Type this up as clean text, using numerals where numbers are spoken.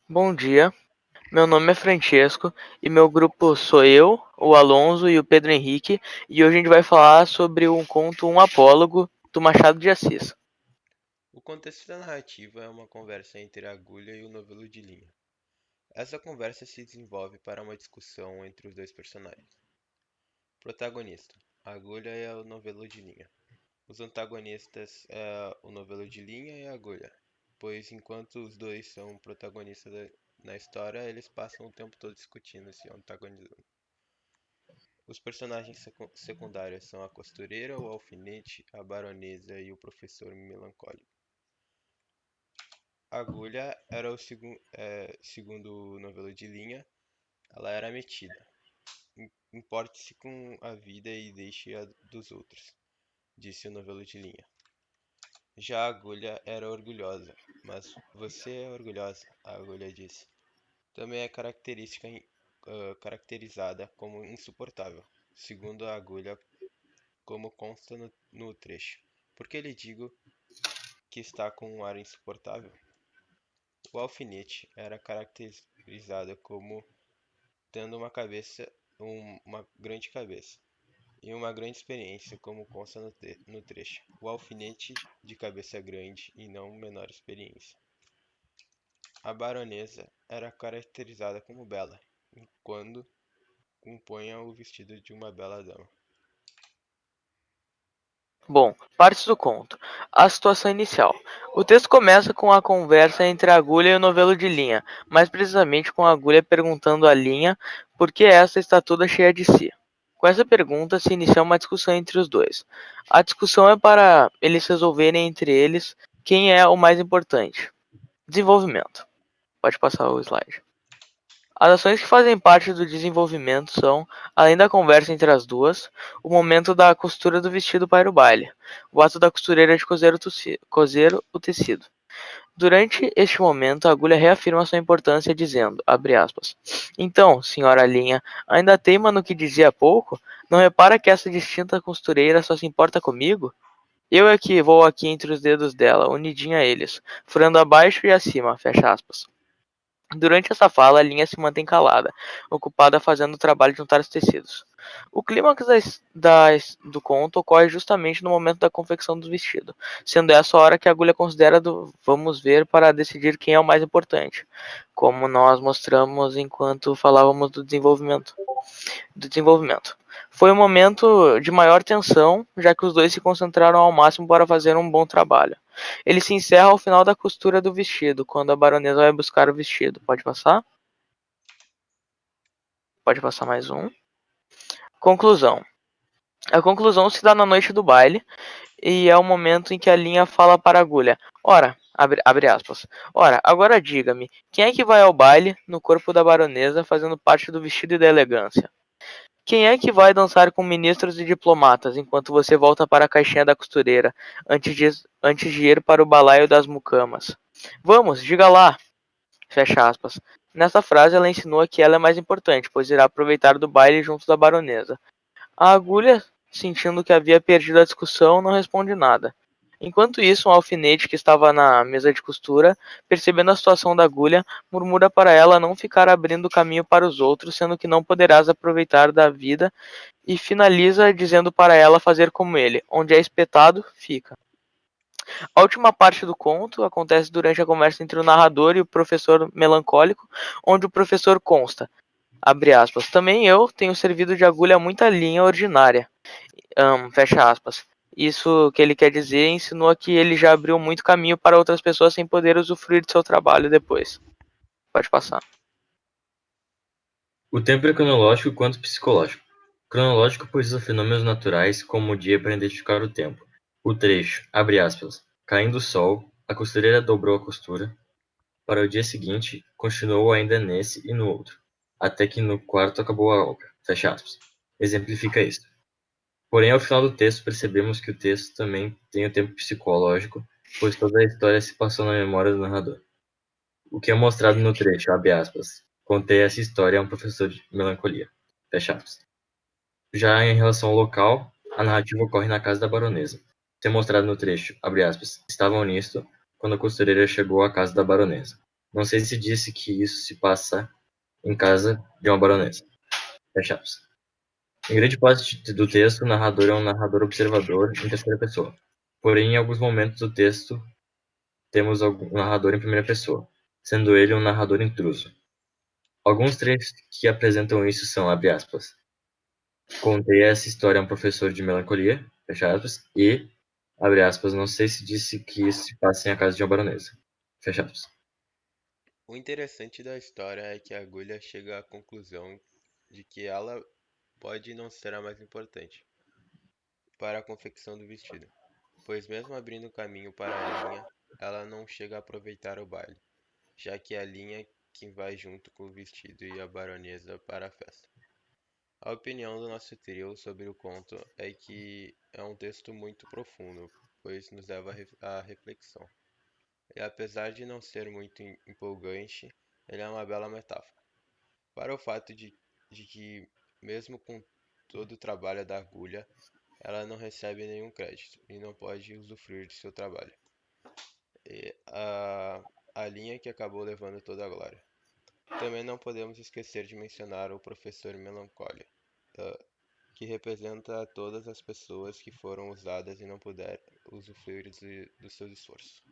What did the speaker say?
Bom dia, meu nome é Francesco e meu grupo sou eu, o Alonso e o Pedro Henrique, e hoje a gente vai falar sobre um conto Um Apólogo do Machado de Assis. O contexto da narrativa é uma conversa entre a agulha e o novelo de linha. Essa conversa se desenvolve para uma discussão entre os dois personagens. Protagonista: a agulha e o novelo de linha. Os antagonistas é o novelo de linha e a agulha, pois enquanto os dois são protagonistas na história, eles passam o tempo todo discutindo e se antagonizando. Os personagens secundários são a costureira, o alfinete, a baronesa e o professor melancólico. A agulha era segundo o novelo de linha, ela era metida. Importe-se com a vida e deixe a dos outros, disse o novelo de linha. Já a agulha era orgulhosa, mas você é orgulhosa, a agulha disse. Também é caracterizada como insuportável, segundo a agulha, como consta no trecho. Por que lhe digo que está com um ar insuportável? O alfinete era caracterizado como tendo uma grande cabeça, e uma grande experiência, como consta no trecho. O alfinete de cabeça grande e não menor experiência. A baronesa era caracterizada como bela, quando compunha o vestido de uma bela dama. Bom, partes do conto. A situação inicial. O texto começa com a conversa entre a agulha e o novelo de linha, mais precisamente com a agulha perguntando à linha por que esta está toda cheia de si. Com essa pergunta se inicia uma discussão entre os dois. A discussão é para eles resolverem entre eles quem é o mais importante. Desenvolvimento. Pode passar o slide. As ações que fazem parte do desenvolvimento são, além da conversa entre as duas, o momento da costura do vestido para o baile, o ato da costureira de cozer o tecido. Durante este momento, a agulha reafirma sua importância, dizendo, abre aspas, então, senhora Linha, ainda teima no que dizia há pouco? Não repara que essa distinta costureira só se importa comigo? Eu é que vou aqui entre os dedos dela, unidinha a eles, furando abaixo e acima, fecha aspas. Durante essa fala, a linha se mantém calada, ocupada fazendo o trabalho de juntar os tecidos. O clímax do conto ocorre justamente no momento da confecção do vestido, sendo essa a hora que a agulha considera do vamos ver para decidir quem é o mais importante, como nós mostramos enquanto falávamos do desenvolvimento. Foi um momento de maior tensão, já que os dois se concentraram ao máximo para fazer um bom trabalho. Ele se encerra ao final da costura do vestido, quando a baronesa vai buscar o vestido. Pode passar? Pode passar mais um. Conclusão. A conclusão se dá na noite do baile e é o momento em que a linha fala para a agulha. Ora, abre aspas. Ora, agora diga-me, quem é que vai ao baile no corpo da baronesa fazendo parte do vestido e da elegância? Quem é que vai dançar com ministros e diplomatas enquanto você volta para a caixinha da costureira antes de ir para o balaio das mucamas? Vamos, diga lá! Fecha aspas. Nessa frase ela insinua que ela é mais importante, pois irá aproveitar do baile junto da baronesa. A agulha, sentindo que havia perdido a discussão, não responde nada. Enquanto isso, um alfinete que estava na mesa de costura, percebendo a situação da agulha, murmura para ela não ficar abrindo caminho para os outros, sendo que não poderás aproveitar da vida, e finaliza dizendo para ela fazer como ele: onde é espetado, fica. A última parte do conto acontece durante a conversa entre o narrador e o professor melancólico, onde o professor consta, abre aspas, também eu tenho servido de agulha a muita linha ordinária, fecha aspas. Isso que ele quer dizer insinua que ele já abriu muito caminho para outras pessoas sem poder usufruir de seu trabalho depois. Pode passar. O tempo é cronológico quanto psicológico. Cronológico, pois usa fenômenos naturais, como o dia, para identificar o tempo. O trecho, abre aspas, caindo o sol, a costureira dobrou a costura. Para o dia seguinte, continuou ainda nesse e no outro, até que no quarto acabou a obra. Fecha aspas. Exemplifica isso. Porém, ao final do texto, percebemos que o texto também tem o tempo psicológico, pois toda a história se passou na memória do narrador. O que é mostrado no trecho, abre aspas, contei essa história a um professor de melancolia. Fecha aspas. Já em relação ao local, a narrativa ocorre na casa da baronesa. Isso é mostrado no trecho, abre aspas, estavam nisto quando a costureira chegou à casa da baronesa. Não sei se disse que isso se passa em casa de uma baronesa. Fecha aspas. Em grande parte do texto, o narrador é um narrador observador em terceira pessoa. Porém, em alguns momentos do texto, temos um narrador em primeira pessoa, sendo ele um narrador intruso. Alguns trechos que apresentam isso são, abre aspas, contei essa história a um professor de melancolia, fecha aspas, e, abre aspas, não sei se disse que isso se passa em a casa de uma baronesa, fecha aspas. O interessante da história é que a agulha chega à conclusão de que ela pode não ser a mais importante para a confecção do vestido, pois mesmo abrindo caminho para a linha, ela não chega a aproveitar o baile, já que é a linha que vai junto com o vestido e a baronesa para a festa. A opinião do nosso trio sobre o conto é que é um texto muito profundo, pois nos leva à reflexão. E apesar de não ser muito empolgante, ele é uma bela metáfora. Para o fato de que, mesmo com todo o trabalho da agulha, ela não recebe nenhum crédito e não pode usufruir de seu trabalho. E a linha que acabou levando toda a glória. Também não podemos esquecer de mencionar o professor Melancólia, que representa todas as pessoas que foram usadas e não puderam usufruir do seu esforço.